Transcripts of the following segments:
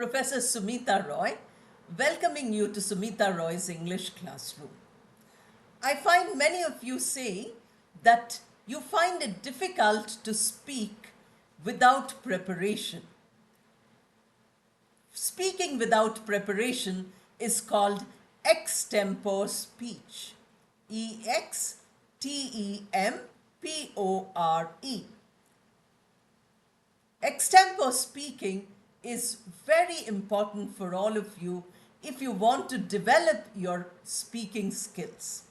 Professor Sumita Roy, welcoming you to Sumita Roy's English classroom. I find many of you say that you find it difficult to speak without preparation. Speaking without preparation is called extempore speech. Extempore. Extempore speaking is very important for all of you if you want to develop your speaking skills.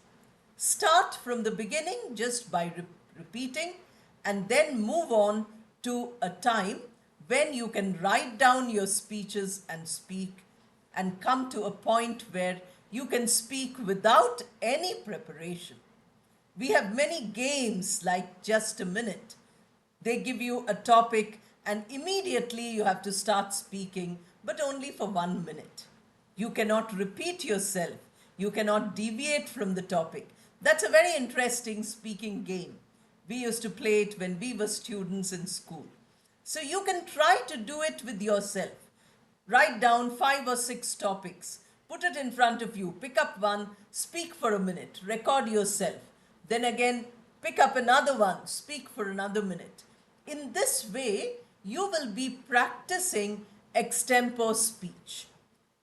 Start from the beginning just by repeating and then move on to a time when you can write down your speeches and speak and come to a point where you can speak without any preparation. We have many games like Just a Minute. They give you a topic and immediately you have to start speaking, but only for 1 minute. You cannot repeat yourself. You cannot deviate from the topic. That's a very interesting speaking game. We used to play it when we were students in school. So you can try to do it with yourself. Write down 5 or 6 topics. Put it in front of you. Pick up one, speak for a minute, record yourself. Then again, pick up another one, speak for another minute. In this way, you will be practicing extempore speech.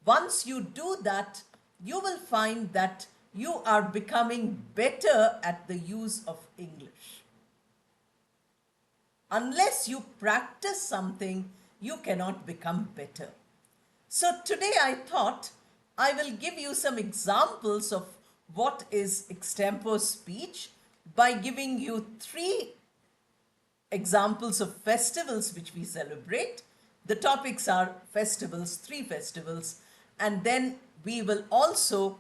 Once you do that, you will find that you are becoming better at the use of English. Unless you practice something, you cannot become better. So today I thought I will give you some examples of what is extempore speech by giving you 3 examples of festivals which we celebrate. The topics are festivals, 3 festivals, and then we will also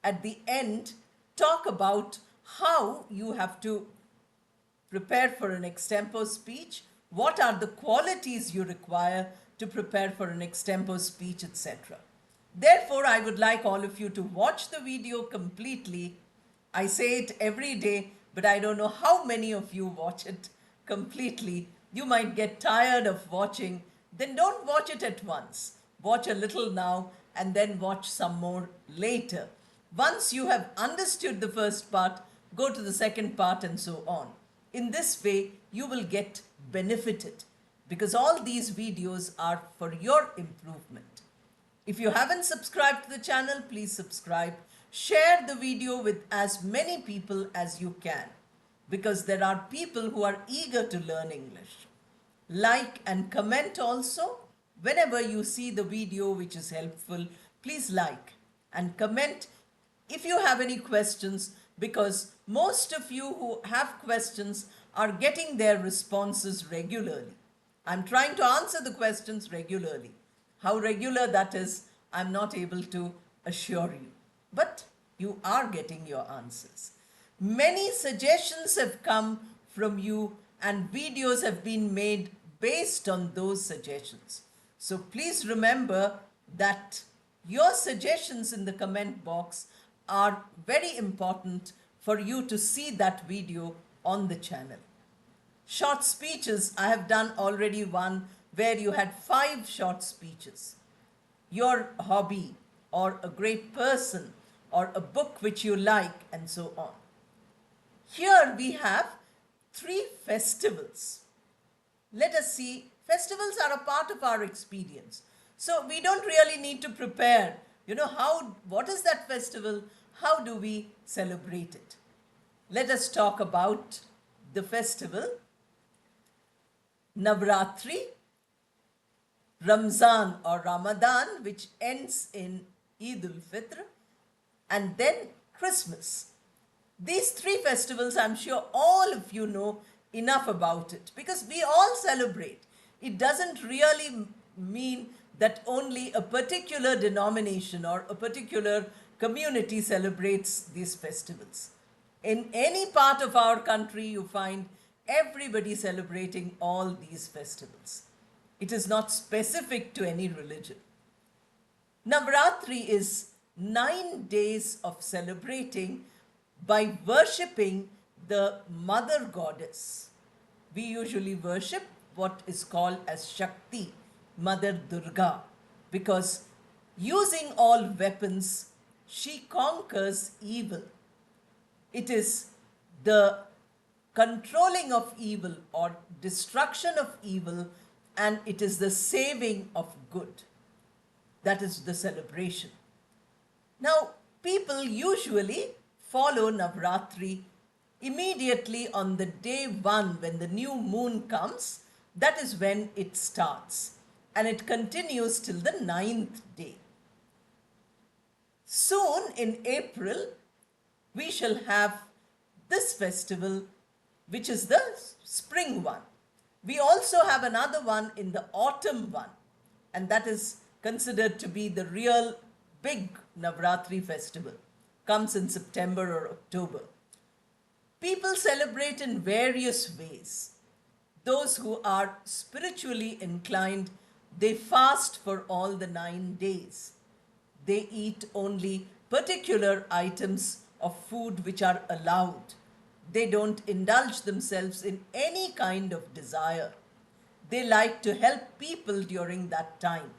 at the end talk about how you have to prepare for an extempore speech, what are the qualities you require to prepare for an extempore speech, etc. Therefore, I would like all of you to watch the video completely. I say it every day, but I don't know how many of you watch it completely. You might get tired of watching. Then don't watch it at once. Watch a little now and then watch some more later. Once you have understood the first part, go to the second part and so on. In this way, you will get benefited because all these videos are for your improvement. If you haven't subscribed to the channel, please subscribe. Share the video with as many people as you can because there are people who are eager to learn English. Like and comment also. Whenever you see the video which is helpful, please like and comment if you have any questions, because most of you who have questions are getting their responses regularly. I'm trying to answer the questions regularly. How regular that is, I'm not able to assure you. But you are getting your answers. Many suggestions have come from you and videos have been made based on those suggestions. So please remember that your suggestions in the comment box are very important for you to see that video on the channel. Short speeches, I have done already one where you had 5 short speeches. Your hobby or a great person or a book which you like and so on. Here we have 3 festivals. Let us see, festivals are a part of our experience. So we don't really need to prepare, what is that festival? How do we celebrate it? Let us talk about the festival Navratri, Ramzan or Ramadan, which ends in Eid al-Fitr, and then Christmas. These 3 festivals, I'm sure all of you know enough about it because we all celebrate. It doesn't really mean that only a particular denomination or a particular community celebrates these festivals. In any part of our country, you find everybody celebrating all these festivals. It is not specific to any religion. Navratri is 9 days of celebrating by worshipping the mother goddess. We usually worship what is called as Shakti, Mother Durga. because using all weapons, she conquers evil. It is the controlling of evil or destruction of evil, and it is the saving of good. That is the celebration. Now, people usually follow Navratri immediately on the day one when the new moon comes. That is when it starts, and it continues till the ninth day. Soon in April, we shall have this festival, which is the spring one. We also have another one in the autumn one, and that is considered to be the real big Navratri festival. Comes in September or October. People celebrate in various ways. Those who are spiritually inclined, they fast for all the 9 days. They eat only particular items of food which are allowed. They don't indulge themselves in any kind of desire. They like to help people during that time.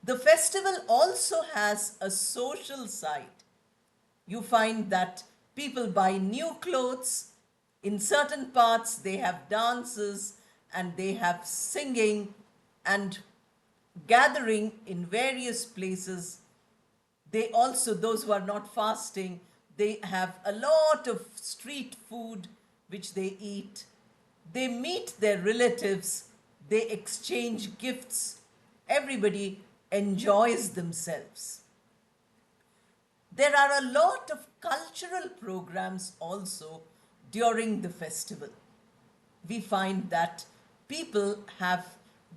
The festival also has a social side. You find that people buy new clothes. In certain parts, they have dances and they have singing and gathering in various places. They also, those who are not fasting, they have a lot of street food which they eat. They meet their relatives. They exchange gifts. Everybody enjoys themselves. There are a lot of cultural programs also during the festival. We find that people have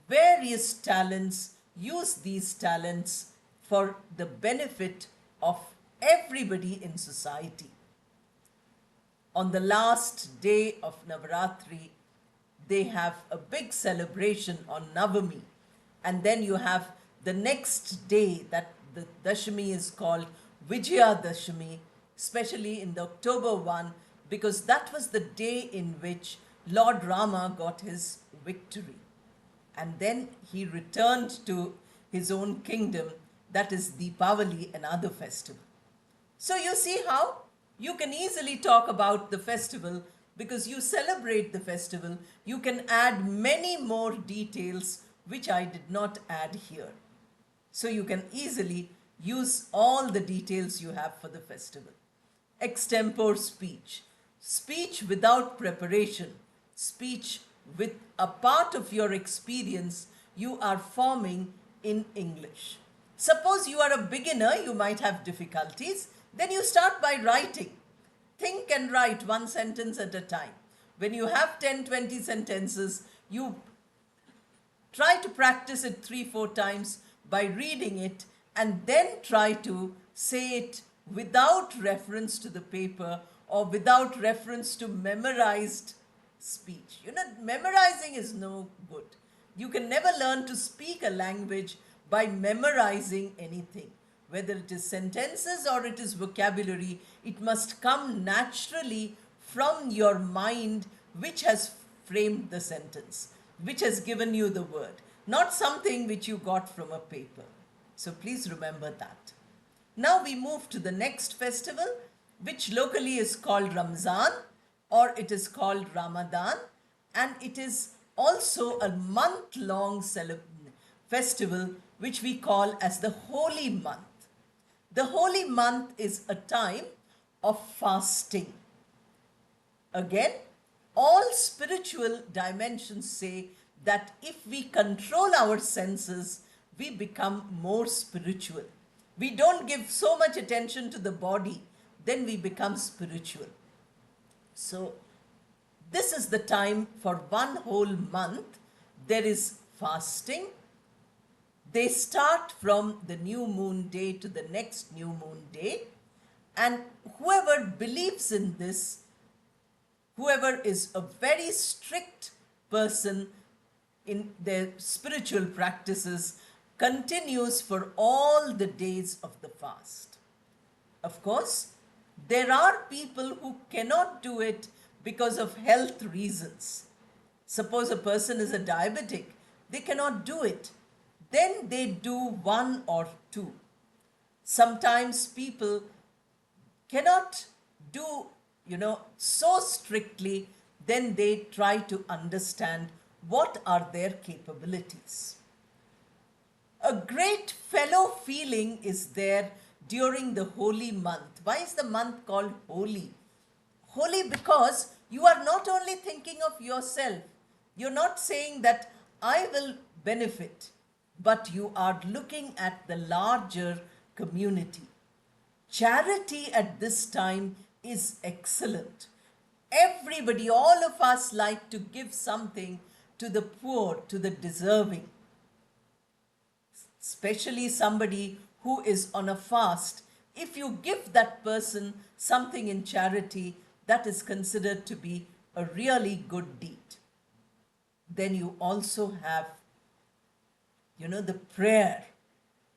various talents, use these talents for the benefit of everybody in society. On the last day of Navaratri, they have a big celebration on Navami. And then you have the next day, that the Dashami is called Vijaya Dashami, especially in the October one, because that was the day in which Lord Rama got his victory. And then he returned to his own kingdom, that is Deepavali, another festival. So you see how you can easily talk about the festival because you celebrate the festival. You can add many more details which I did not add here. So you can easily use all the details you have for the festival. Extempore speech. Speech without preparation. Speech with a part of your experience you are forming in English. Suppose you are a beginner, you might have difficulties. Then you start by writing. Think and write one sentence at a time. When you have 10, 20 sentences, you try to practice it 3-4 times by reading it and then try to say it without reference to the paper or without reference to memorized speech. Memorizing is no good. You can never learn to speak a language by memorizing anything. Whether it is sentences or it is vocabulary, it must come naturally from your mind which has framed the sentence, which has given you the word, not something which you got from a paper. So please remember that. Now we move to the next festival, which locally is called Ramzan, or it is called Ramadan, and it is also a month-long festival which we call as the Holy Month. The Holy Month is a time of fasting. Again, all spiritual dimensions say that if we control our senses, we become more spiritual. We don't give so much attention to the body, then we become spiritual. So, this is the time for one whole month. There is fasting. They start from the new moon day to the next new moon day. And whoever believes in this, whoever is a very strict person in their spiritual practices, continues for all the days of the fast. Of course, there are people who cannot do it because of health reasons. Suppose a person is a diabetic, they cannot do it. then they do one or two. Sometimes people cannot do, so strictly, then they try to understand what are their capabilities. A great fellow feeling is there during the holy month. Why is the month called holy? Holy because you are not only thinking of yourself, you're not saying that I will benefit, but you are looking at the larger community. Charity at this time is excellent. Everybody, all of us like to give something to the poor, to the deserving, especially somebody who is on a fast. If you give that person something in charity, that is considered to be a really good deed. Then you also have, the prayer.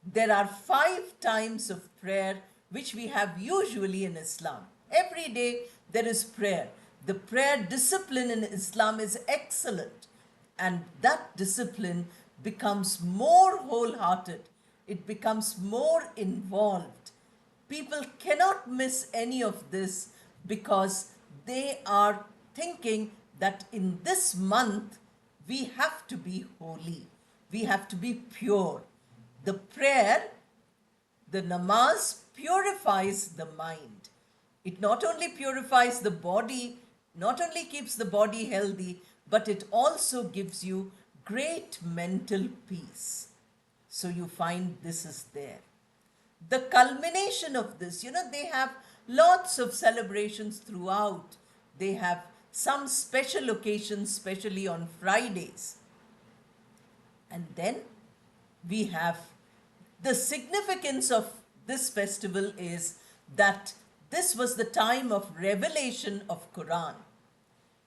There are 5 times of prayer which we have usually in Islam. Every day there is prayer. The prayer discipline in Islam is excellent, and that discipline becomes more wholehearted. It becomes more involved. People cannot miss any of this because they are thinking that in this month we have to be holy, we have to be pure. The prayer, the namaz, purifies the mind. It not only purifies the body, not only keeps the body healthy, but it also gives you great mental peace. So you find this is there. The culmination of this, they have lots of celebrations throughout. They have some special occasions, especially on Fridays. And then we have the significance of this festival is that this was the time of revelation of Quran.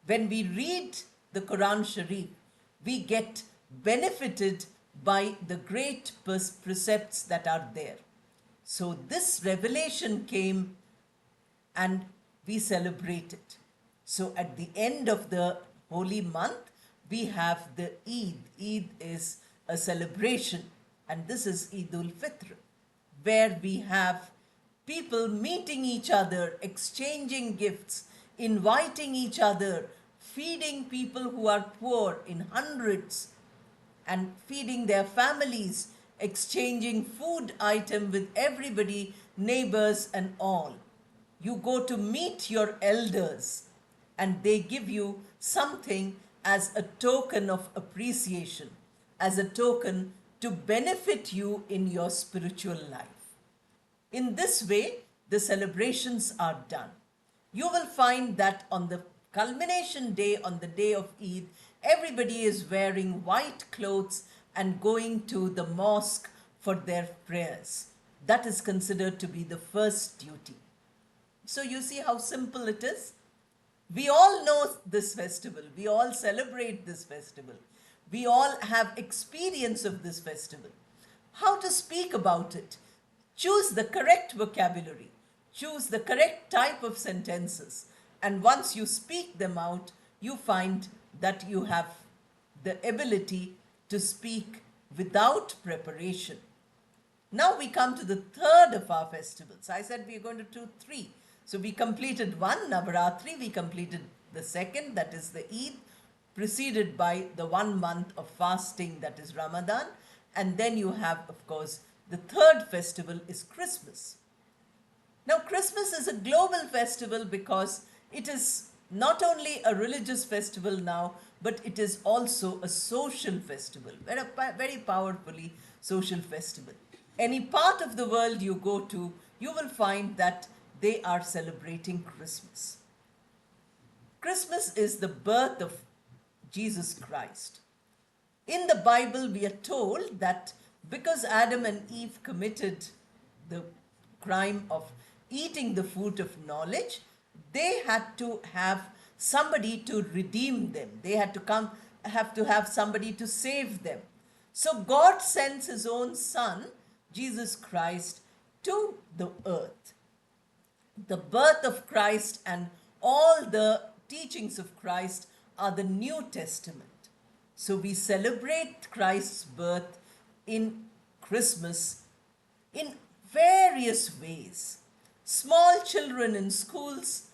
When we read the Quran Sharif, we get benefited by the great precepts that are there. So this revelation came and we celebrate it. So at the end of the holy month, we have the Eid. Eid is a celebration, and this is Eid al-Fitr, where we have people meeting each other, exchanging gifts, inviting each other, feeding people who are poor in hundreds, and feeding their families, exchanging food item with everybody, neighbors and all. You go to meet your elders and they give you something as a token of appreciation, as a token to benefit you in your spiritual life. In this way, the celebrations are done. You will find that on the culmination day, on the day of Eid, everybody is wearing white clothes and going to the mosque for their prayers. That is considered to be the first duty. So you see how simple it is? We all know this festival. We all celebrate this festival. We all have experience of this festival. How to speak about it? Choose the correct vocabulary. Choose the correct type of sentences. And once you speak them out, you find that you have the ability to speak without preparation. Now we come to the third of our festivals. I said we are going to do 3. So we completed one, Navaratri. We completed the second, that is the Eid, preceded by the 1 month of fasting, that is Ramadan. And then you have, of course, the third festival is Christmas. Now, Christmas is a global festival because it is not only a religious festival now, but it is also a social festival, very powerfully social festival. Any part of the world you go to, you will find that they are celebrating Christmas. Christmas is the birth of Jesus Christ. In the Bible, we are told that because Adam and Eve committed the crime of eating the fruit of knowledge, they had to have somebody to redeem them. They had to have somebody to save them. So God sends his own son, Jesus Christ, to the earth. The birth of Christ and all the teachings of Christ are the New Testament. So we celebrate Christ's birth in Christmas in various ways. Small children in schools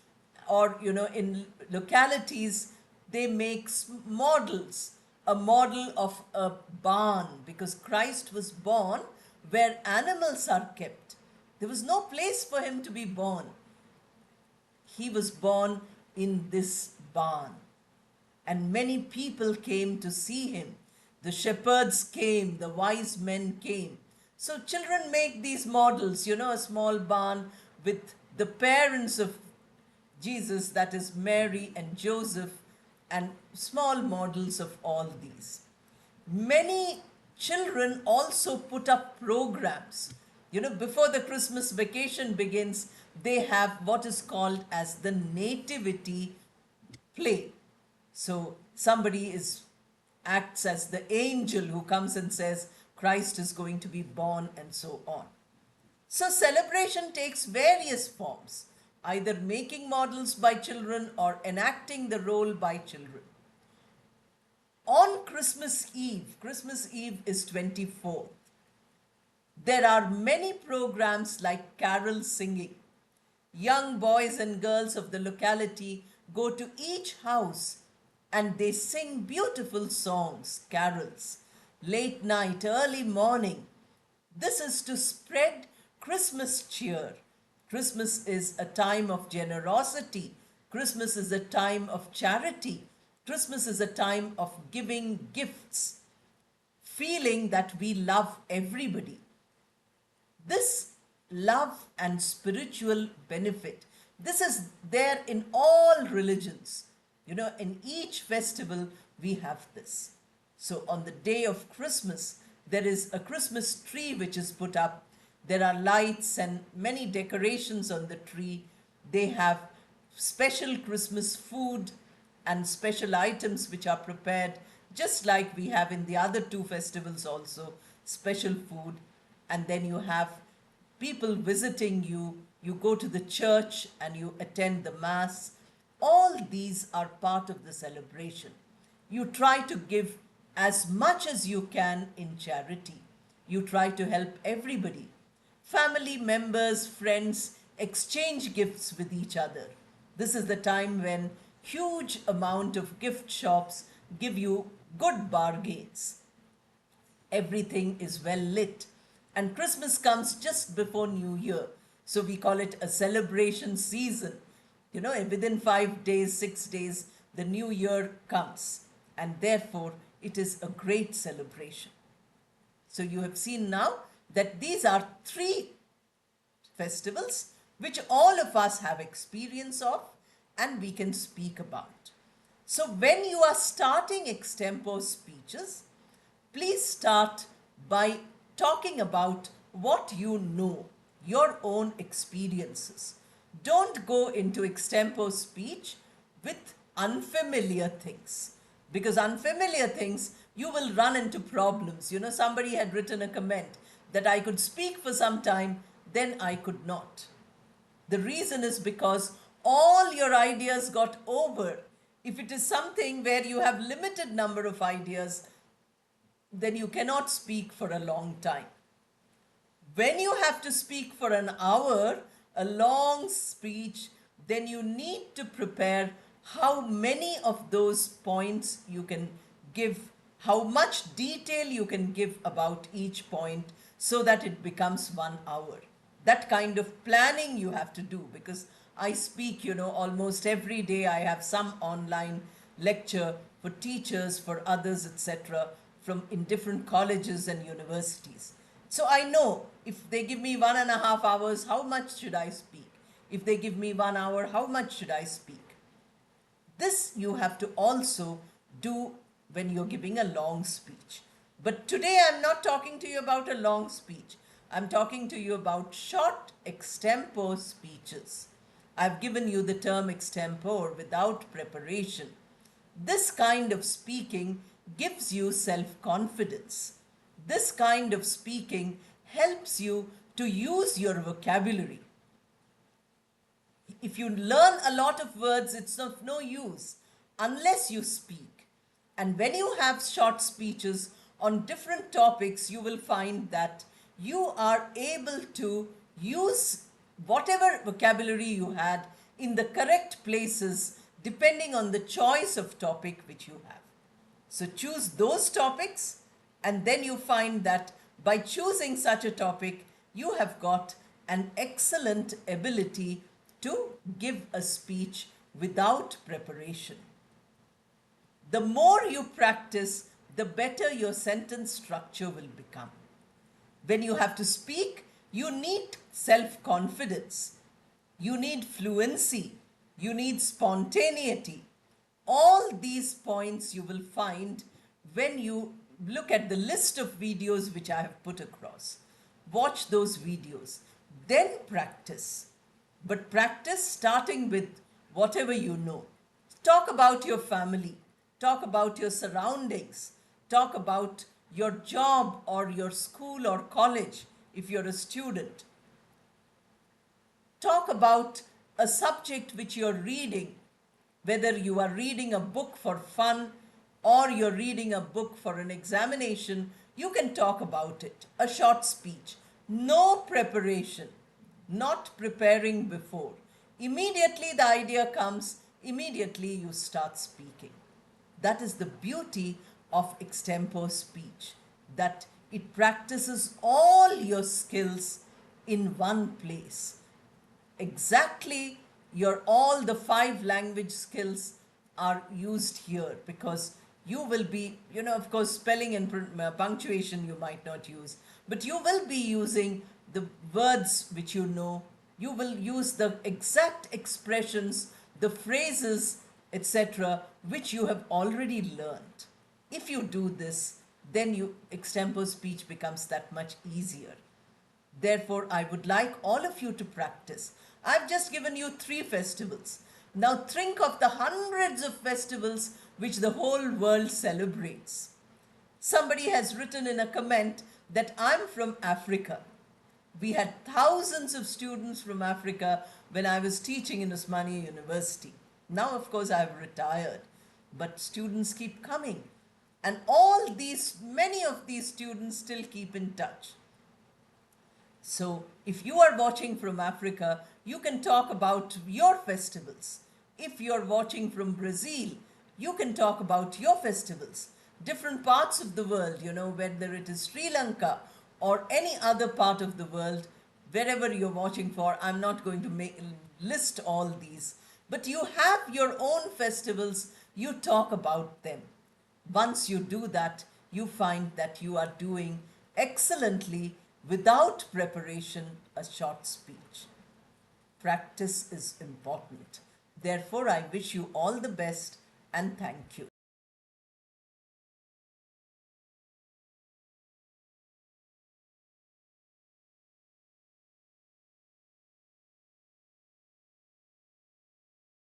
or in localities, they make models, a model of a barn, because Christ was born where animals are kept. There was no place for him to be born. He was born in this barn, and many people came to see him. The shepherds came, the wise men came. So children make these models, a small barn with the parents of Jesus, that is Mary and Joseph, and small models of all these. Many children also put up programs. Before the Christmas vacation begins, they have what is called as the nativity play. So somebody acts as the angel who comes and says Christ is going to be born, and so on. So celebration takes various forms, either making models by children or enacting the role by children. On Christmas Eve is 24th. There are many programs like carol singing. Young boys and girls of the locality go to each house and they sing beautiful songs, carols, late night, early morning. This is to spread Christmas cheer. Christmas is a time of generosity. Christmas is a time of charity. Christmas is a time of giving gifts, feeling that we love everybody. This love and spiritual benefit, this is there in all religions. In each festival we have this. So on the day of Christmas, there is a Christmas tree which is put up. There are lights and many decorations on the tree. They have special Christmas food and special items which are prepared, just like we have in the other two festivals also, special food. And then you have people visiting you. You go to the church and you attend the mass. All these are part of the celebration. You try to give as much as you can in charity. You try to help everybody. Family members, friends exchange gifts with each other. This is the time when huge amount of gift shops give you good bargains. Everything is well lit. And Christmas comes just before New Year. So we call it a celebration season. Within 5 days, 6 days, the New Year comes. And therefore, it is a great celebration. So you have seen now that these are 3 festivals which all of us have experience of and we can speak about. So when you are starting extempore speeches, please start by talking about what you know, your own experiences. Don't go into extempore speech with unfamiliar things, because unfamiliar things, you will run into problems. Somebody had written a comment that I could speak for some time, then I could not. The reason is because all your ideas got over. If it is something where you have limited number of ideas, then you cannot speak for a long time. When you have to speak for an hour, a long speech, then you need to prepare how many of those points you can give, how much detail you can give about each point so that it becomes 1 hour. That kind of planning you have to do, because I speak, almost every day. I have some online lecture for teachers, for others, etc., in different colleges and universities. So I know if they give me 1.5 hours, how much should I speak? If they give me 1 hour, how much should I speak? This you have to also do when you're giving a long speech. But today I'm not talking to you about a long speech. I'm talking to you about short extempore speeches. I've given you the term extempore, without preparation. This kind of speaking gives you self-confidence. This kind of speaking helps you to use your vocabulary. If you learn a lot of words, it's of no use unless you speak. And when you have short speeches, on different topics, you will find that you are able to use whatever vocabulary you had in the correct places depending on the choice of topic which you have. So choose those topics, and then you find that by choosing such a topic, you have got an excellent ability to give a speech without preparation. The more you practice, the better your sentence structure will become. When you have to speak, you need self-confidence, you need fluency, you need spontaneity. All these points you will find when you look at the list of videos which I have put across. Watch those videos, then practice. But practice starting with whatever you know. Talk about your family, talk about your surroundings, talk about your job or your school or college if you're a student. Talk about a subject which you're reading, whether you are reading a book for fun or you're reading a book for an examination. You can talk about it, a short speech. No preparation, not preparing before. Immediately the idea comes, immediately you start speaking. That is the beauty of extempore speech, that it practices all your skills in one place. Exactly, all the 5 language skills are used here, because you will be, of course, spelling and punctuation you might not use, but you will be using the words which you know. You will use the exact expressions, the phrases, etc., which you have already learned. If you do this, then extempore speech becomes that much easier. Therefore, I would like all of you to practice. I've just given you 3 festivals. Now think of the hundreds of festivals which the whole world celebrates. Somebody has written in a comment that I'm from Africa. We had thousands of students from Africa when I was teaching in Osmania University. Now, of course, I've retired, but students keep coming. And many of these students still keep in touch. So if you are watching from Africa, you can talk about your festivals. If you're watching from Brazil, you can talk about your festivals. Different parts of the world, whether it is Sri Lanka or any other part of the world, wherever you're watching for. I'm not going to list all these, but you have your own festivals, you talk about them. Once you do that, you find that you are doing excellently without preparation a short speech. Practice is important. Therefore, I wish you all the best and thank you.